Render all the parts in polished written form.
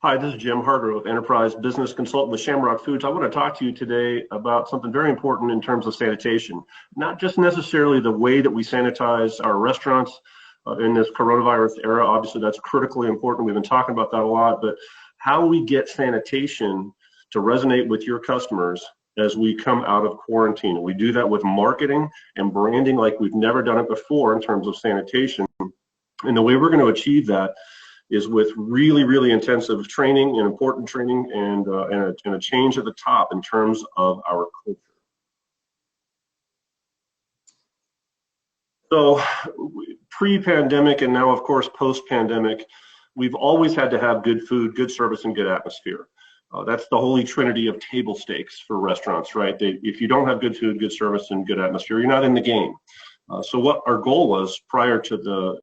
Hi, this is Jim Hargrove, Enterprise Business Consultant with Shamrock Foods. I want to talk to you today about something very important in terms of sanitation. Not just necessarily the way that we sanitize our restaurants in this coronavirus era. Obviously, that's critically important. We've been talking about that a lot, but how we get sanitation to resonate with your customers as we come out of quarantine. We do that with marketing and branding like we've never done it before in terms of sanitation. And the way we're going to achieve that is with really intensive training and important training and a change at the top in terms of our culture. So pre-pandemic and now of course post-pandemic, we've always had to have good food, good service, and good atmosphere. That's the holy trinity of table stakes for restaurants, right? If you don't have good food, good service, and good atmosphere, you're not in the game. So what our goal was prior to the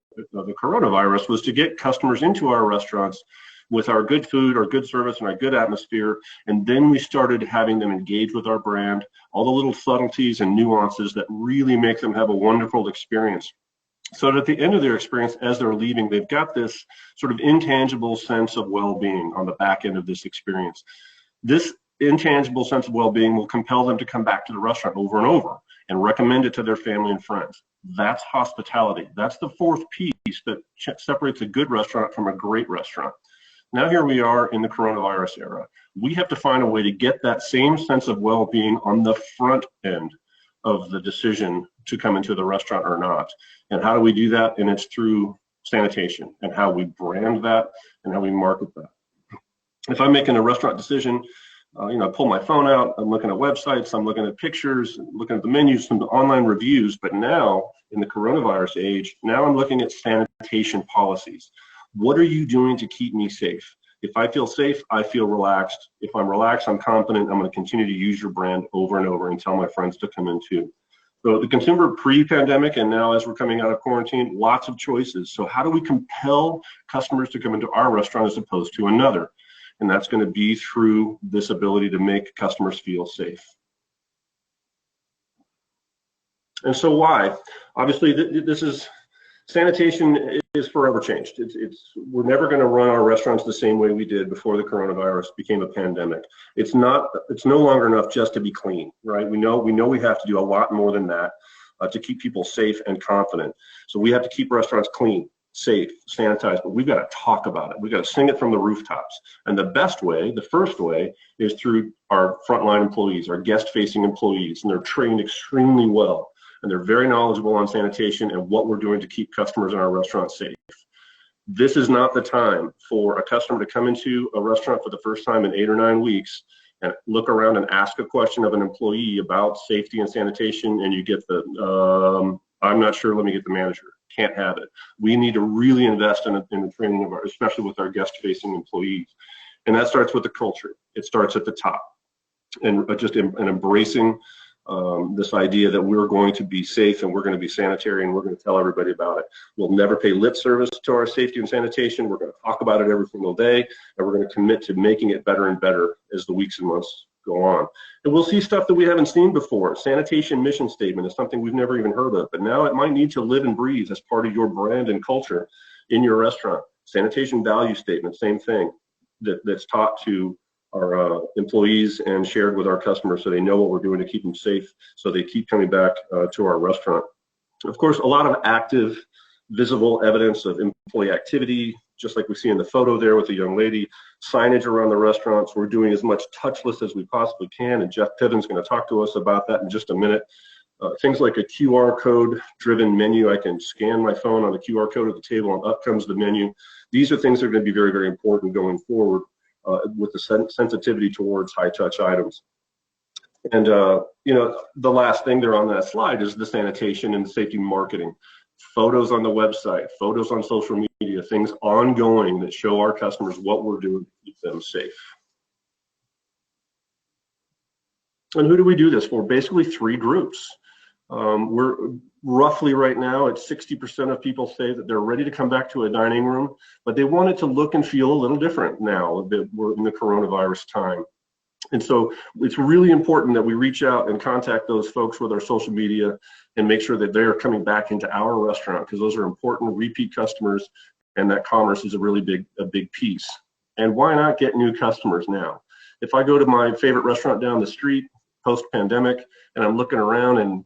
coronavirus was to get customers into our restaurants with our good food, our good service, and our good atmosphere. And then we started having them engage with our brand, all the little subtleties and nuances that really make them have a wonderful experience. So that at the end of their experience, as they're leaving, they've got this sort of intangible sense of well-being on the back end of this experience. This intangible sense of well-being will compel them to come back to the restaurant over and over and recommend it to their family and friends. That's hospitality. That's the fourth piece that separates a good restaurant from a great restaurant. Now here we are in the coronavirus era. We have to find a way to get that same sense of well-being on the front end of the decision to come into the restaurant or not. And how do we do that? And it's through sanitation and how we brand that and how we market that. If I'm making a restaurant decision, I pull my phone out, I'm looking at websites, I'm looking at pictures, looking at the menus, some online reviews, but now in the coronavirus age, now I'm looking at sanitation policies. What are you doing to keep me safe? If I feel safe, I feel relaxed. If I'm relaxed, I'm confident. I'm going to continue to use your brand over and over and tell my friends to come in too. So the consumer pre-pandemic and now as we're coming out of quarantine, lots of choices. So how do we compel customers to come into our restaurant as opposed to another? And that's going to be through this ability to make customers feel safe. And so why? Obviously, sanitation is forever changed. We're never going to run our restaurants the same way we did before the coronavirus became a pandemic. It's no longer enough just to be clean, right? We know we have to do a lot more than that to keep people safe and confident. So we have to keep restaurants clean, safe, sanitized, but we've got to talk about it. We've got to sing it from the rooftops. And the best way, the first way, is through our frontline employees, our guest-facing employees, and they're trained extremely well. And they're very knowledgeable on sanitation and what we're doing to keep customers in our restaurant safe. This is not the time for a customer to come into a restaurant for the first time in 8 or 9 weeks and look around and ask a question of an employee about safety and sanitation, and you get I'm not sure, let me get the manager. Can't have it. We need to really invest in the training of especially with our guest-facing employees. And that starts with the culture. It starts at the top. And just embracing this idea that we're going to be safe and we're going to be sanitary and we're going to tell everybody about it. We'll never pay lip service to our safety and sanitation. We're going to talk about it every single day, and we're going to commit to making it better and better as the weeks and months go on. And we'll see stuff that we haven't seen before. Sanitation mission statement is something we've never even heard of, but now it might need to live and breathe as part of your brand and culture in your restaurant. Sanitation value statement, same thing, that's taught to our employees and shared with our customers so they know what we're doing to keep them safe, so they keep coming back to our restaurant. Of course, a lot of active, visible evidence of employee activity, just like we see in the photo there with the young lady. Signage around the restaurants. We're doing as much touchless as we possibly can, and Jeff Piven's going to talk to us about that in just a minute. Things like a QR code driven menu. I can scan my phone on the QR code at the table and up comes the menu. These are things that are going to be very, very important going forward with the sensitivity towards high touch items. And the last thing there on that slide is the sanitation and safety marketing. Photos on the website, photos on social media, things ongoing that show our customers what we're doing to keep them safe. And who do we do this for? Basically 3 groups. We're roughly right now at 60% of people say that they're ready to come back to a dining room, but they want it to look and feel a little different now that we're in the coronavirus time. And so it's really important that we reach out and contact those folks with our social media and make sure that they're coming back into our restaurant, because those are important repeat customers, and that commerce is a big piece. And why not get new customers now? If I go to my favorite restaurant down the street post-pandemic and I'm looking around and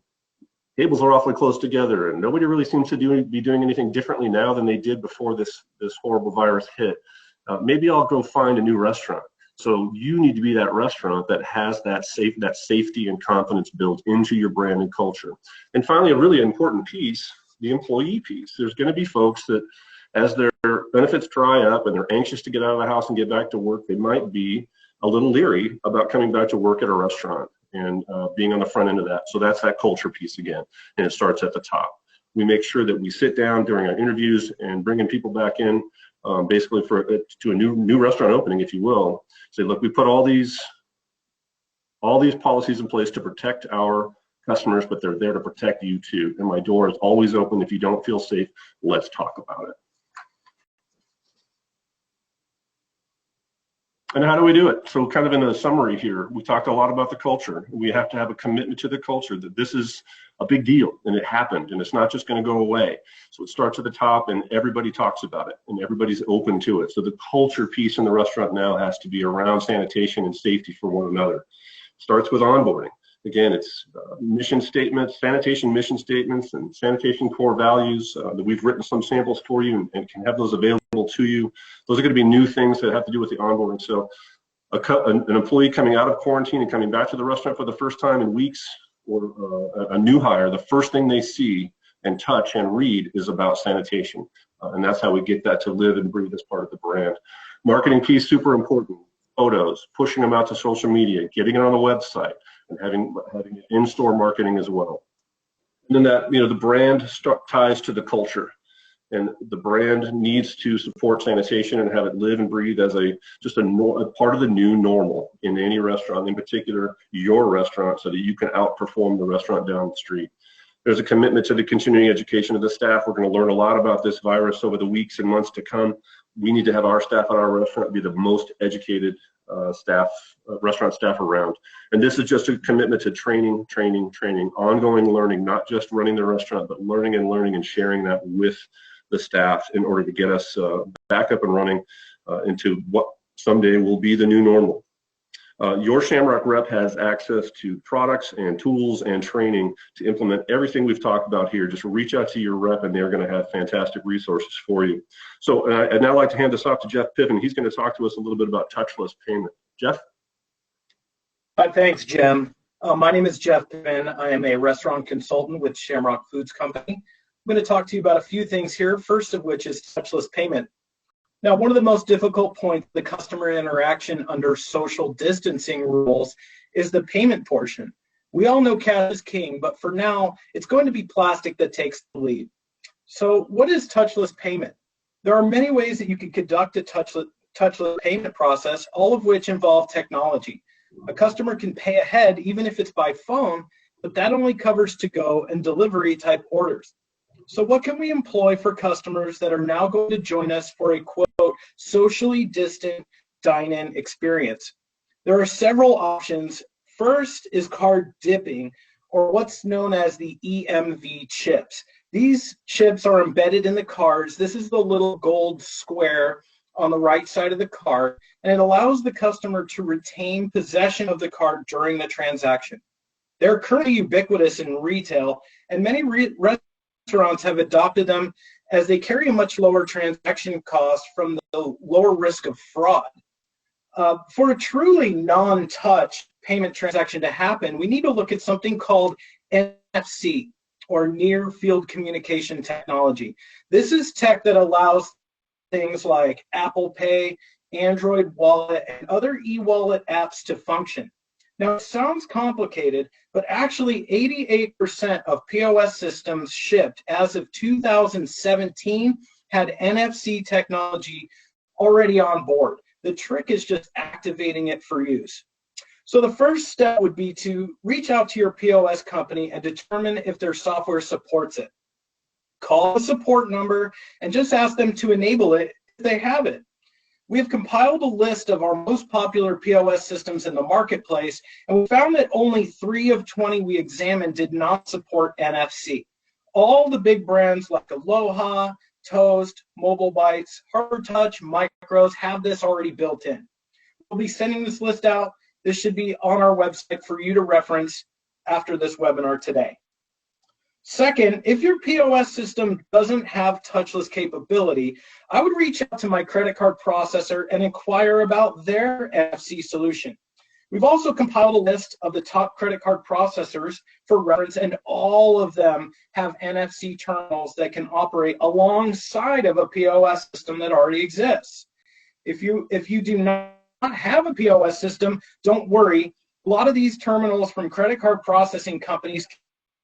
tables are awfully close together and nobody really seems to be doing anything differently now than they did before this horrible virus hit, maybe I'll go find a new restaurant. So you need to be that restaurant that has that safety and confidence built into your brand and culture. And finally, a really important piece, the employee piece. There's going to be folks that as their benefits dry up and they're anxious to get out of the house and get back to work, they might be a little leery about coming back to work at a restaurant and being on the front end of that. So that's that culture piece again, and it starts at the top. We make sure that we sit down during our interviews and bringing people back in, basically to a new restaurant opening, if you will. Say, look, we put all these policies in place to protect our customers, but they're there to protect you too. And my door is always open. If you don't feel safe, let's talk about it. And how do we do it? So kind of in a summary here, we talked a lot about the culture. We have to have a commitment to the culture that this is a big deal and it happened and it's not just going to go away. So it starts at the top and everybody talks about it and everybody's open to it. So the culture piece in the restaurant now has to be around sanitation and safety for one another. Starts with onboarding. Again, it's mission statements, sanitation mission statements, and sanitation core values that we've written some samples for you and can have those available to you. Those are going to be new things that have to do with the onboarding. So an employee coming out of quarantine and coming back to the restaurant for the first time in weeks, or a new hire, the first thing they see and touch and read is about sanitation. And that's how we get that to live and breathe as part of the brand. Marketing piece, super important. Photos, pushing them out to social media, getting it on the website, and having in-store marketing as well. And then that, the brand ties to the culture, and the brand needs to support sanitation and have it live and breathe as a part of the new normal in any restaurant, in particular your restaurant, so that you can outperform the restaurant down the street. There's a commitment to the continuing education of the staff. We're going to learn a lot about this virus over the weeks and months to come. We need to have our staff at our restaurant be the most educated restaurant staff around. And this is just a commitment to training, ongoing learning, not just running the restaurant, but learning and sharing that with the staff in order to get us back up and running into what someday will be the new normal. Your Shamrock rep has access to products and tools and training to implement everything we've talked about here. Just reach out to your rep and they're going to have fantastic resources for you. So I'd now like to hand this off to Jeff Piven. He's going to talk to us a little bit about touchless payment. Jeff? Thanks, Jim. My name is Jeff Piven. I am a restaurant consultant with Shamrock Foods Company. I'm going to talk to you about a few things here, first of which is touchless payment. Now, one of the most difficult points of the customer interaction under social distancing rules is the payment portion. We all know cash is king, but for now, it's going to be plastic that takes the lead. So what is touchless payment? There are many ways that you can conduct a touchless payment process, all of which involve technology. A customer can pay ahead, even if it's by phone, but that only covers to-go and delivery type orders. So what can we employ for customers that are now going to join us for a, quote, socially distant dine-in experience? There are several options. First is card dipping, or what's known as the EMV chips. These chips are embedded in the cards. This is the little gold square on the right side of the card, and it allows the customer to retain possession of the card during the transaction. They're currently ubiquitous in retail, and many restaurants have adopted them as they carry a much lower transaction cost from the lower risk of fraud. For a truly non-touch payment transaction to happen, we need to look at something called NFC, or Near Field Communication Technology. This is tech that allows things like Apple Pay, Android Wallet, and other e-wallet apps to function. Now, it sounds complicated, but actually 88% of POS systems shipped as of 2017 had NFC technology already on board. The trick is just activating it for use. So the first step would be to reach out to your POS company and determine if their software supports it. Call the support number and just ask them to enable it if they have it. We have compiled a list of our most popular POS systems in the marketplace, and we found that only 3 of 20 we examined did not support NFC. All the big brands like Aloha, Toast, Mobile Bytes, Hard Touch, Micros have this already built in. We'll be sending this list out. This should be on our website for you to reference after this webinar today. Second, if your POS system doesn't have touchless capability, I would reach out to my credit card processor and inquire about their NFC solution. We've also compiled a list of the top credit card processors for reference, and all of them have NFC terminals that can operate alongside of a POS system that already exists. If you do not have a POS system, don't worry. A lot of these terminals from credit card processing companies can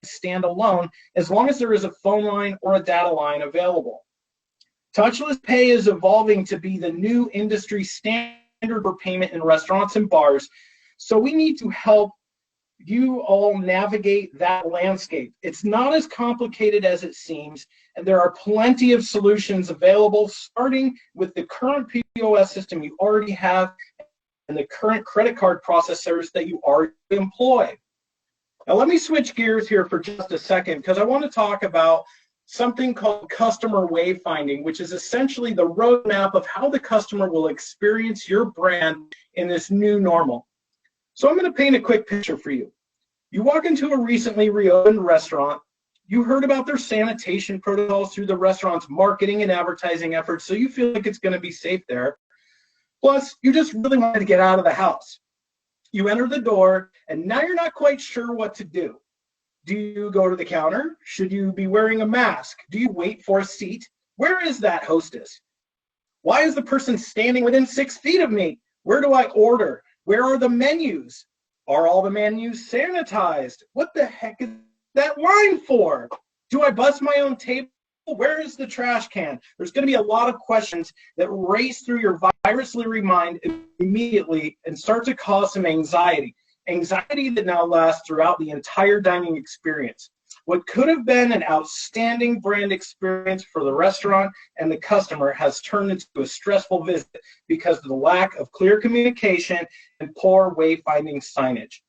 stand alone as long as there is a phone line or a data line available. Touchless Pay is evolving to be the new industry standard for payment in restaurants and bars, so we need to help you all navigate that landscape. It's not as complicated as it seems, and there are plenty of solutions available, starting with the current POS system you already have and the current credit card processors that you already employ. Now let me switch gears here for just a second, because I want to talk about something called customer wayfinding, which is essentially the roadmap of how the customer will experience your brand in this new normal. So I'm going to paint a quick picture for you. You walk into a recently reopened restaurant. You heard about their sanitation protocols through the restaurant's marketing and advertising efforts, so you feel like it's going to be safe there. Plus, you just really wanted to get out of the house. You enter the door, and now you're not quite sure what to do. Do you go to the counter? Should you be wearing a mask? Do you wait for a seat? Where is that hostess? Why is the person standing within 6 feet of me? Where do I order? Where are the menus? Are all the menus sanitized? What the heck is that line for? Do I bust my own table? Where is the trash can? There's going to be a lot of questions that race through your virus-leery mind immediately and start to cause some anxiety. Anxiety that now lasts throughout the entire dining experience. What could have been an outstanding brand experience for the restaurant and the customer has turned into a stressful visit because of the lack of clear communication and poor wayfinding signage.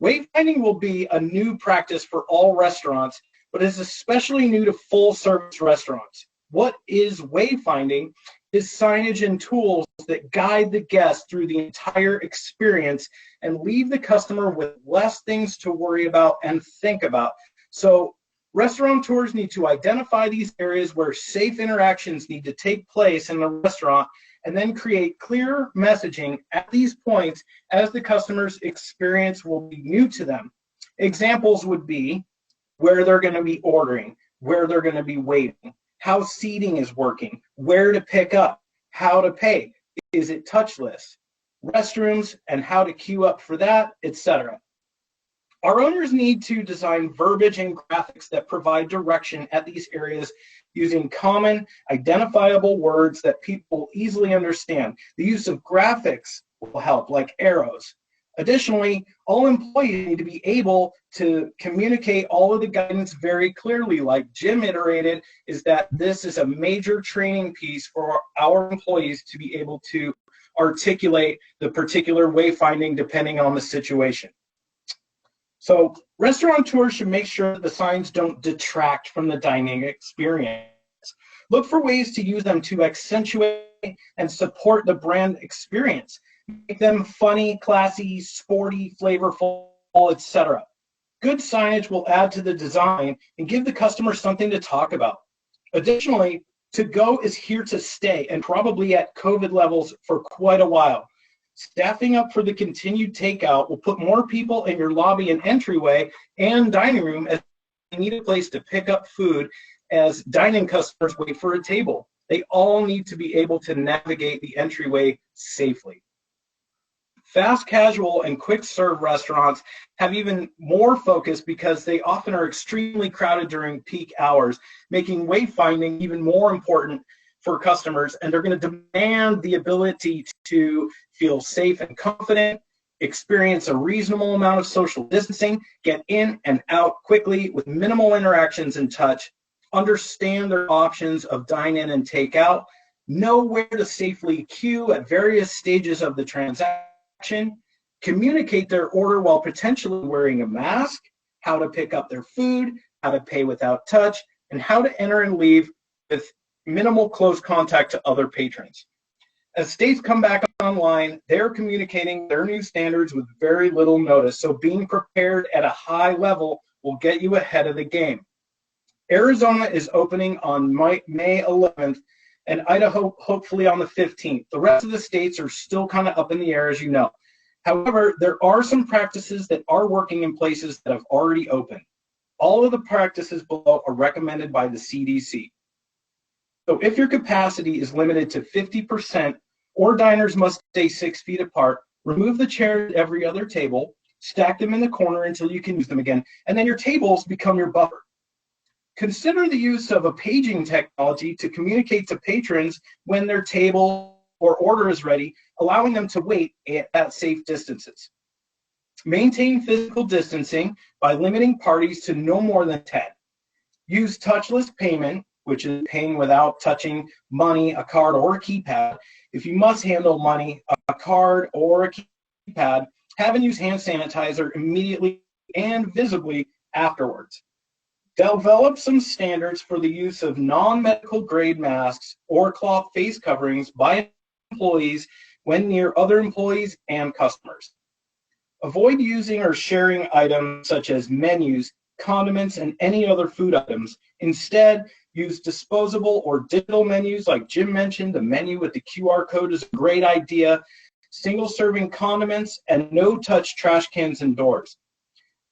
Wayfinding will be a new practice for all restaurants, but is especially new to full-service restaurants. What is wayfinding is signage and tools that guide the guest through the entire experience and leave the customer with less things to worry about and think about. So restaurateurs need to identify these areas where safe interactions need to take place in the restaurant, and then create clear messaging at these points as the customer's experience will be new to them. Examples would be where they're going to be ordering, where they're going to be waiting, how seating is working, where to pick up, how to pay, is it touchless, restrooms and how to queue up for that, etc. Our owners need to design verbiage and graphics that provide direction at these areas using common, identifiable words that people easily understand. The use of graphics will help, like arrows. Additionally, all employees need to be able to communicate all of the guidance very clearly. Like Jim iterated, is that this is a major training piece for our employees to be able to articulate the particular wayfinding depending on the situation. So restaurateurs should make sure that the signs don't detract from the dining experience. Look for ways to use them to accentuate and support the brand experience. Make them funny, classy, sporty, flavorful, etc. Good signage will add to the design and give the customer something to talk about. Additionally, to-go is here to stay and probably at COVID levels for quite a while. Staffing up for the continued takeout will put more people in your lobby and entryway and dining room as they need a place to pick up food as dining customers wait for a table. They all need to be able to navigate the entryway safely. Fast casual and quick serve restaurants have even more focus because they often are extremely crowded during peak hours, making wayfinding even more important for customers, and they're going to demand the ability to feel safe and confident, experience a reasonable amount of social distancing, get in and out quickly with minimal interactions and touch, understand their options of dine-in and take-out, know where to safely queue at various stages of the transaction, communicate their order while potentially wearing a mask, how to pick up their food, how to pay without touch, and how to enter and leave with minimal close contact to other patrons. As states come back online, they're communicating their new standards with very little notice, so being prepared at a high level will get you ahead of the game. Arizona is opening on May 11th, and Idaho hopefully on the 15th. The rest of the states are still kind of up in the air, as you know. However, there are some practices that are working in places that have already opened. All of the practices below are recommended by the CDC. So if your capacity is limited to 50% or diners must stay 6 feet apart, remove the chairs at every other table, stack them in the corner until you can use them again, and then your tables become your buffer. Consider the use of a paging technology to communicate to patrons when their table or order is ready, allowing them to wait at safe distances. Maintain physical distancing by limiting parties to no more than 10. Use touchless payment, which is paying without touching money, a card, or a keypad. If you must handle money, a card, or a keypad, have and use hand sanitizer immediately and visibly afterwards. Develop some standards for the use of non-medical grade masks or cloth face coverings by employees when near other employees and customers. Avoid using or sharing items such as menus, condiments, and any other food items. Instead, use disposable or digital menus like Jim mentioned. The menu with the QR code is a great idea. Single-serving condiments and no-touch trash cans indoors.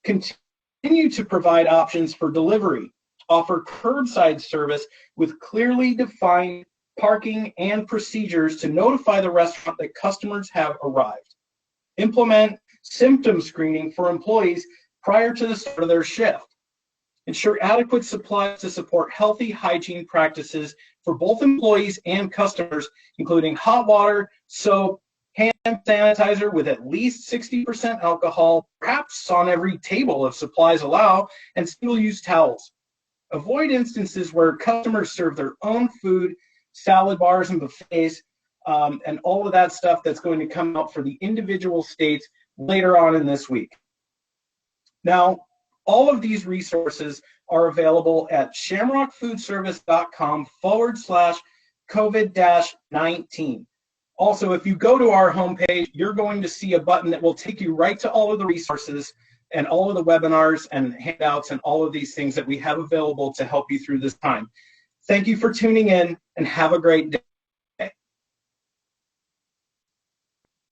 Continue to provide options for delivery. Offer curbside service with clearly defined parking and procedures to notify the restaurant that customers have arrived. Implement symptom screening for employees prior to the start of their shift. Ensure adequate supplies to support healthy hygiene practices for both employees and customers, including hot water, soap, hand sanitizer with at least 60% alcohol, perhaps on every table if supplies allow, and single-use towels. Avoid instances where customers serve their own food, salad bars and buffets, and all of that stuff that's going to come out for the individual states later on in this week. Now, all of these resources are available at shamrockfoodservice.com/COVID-19. Also, if you go to our homepage, you're going to see a button that will take you right to all of the resources and all of the webinars and handouts and all of these things that we have available to help you through this time. Thank you for tuning in and have a great day.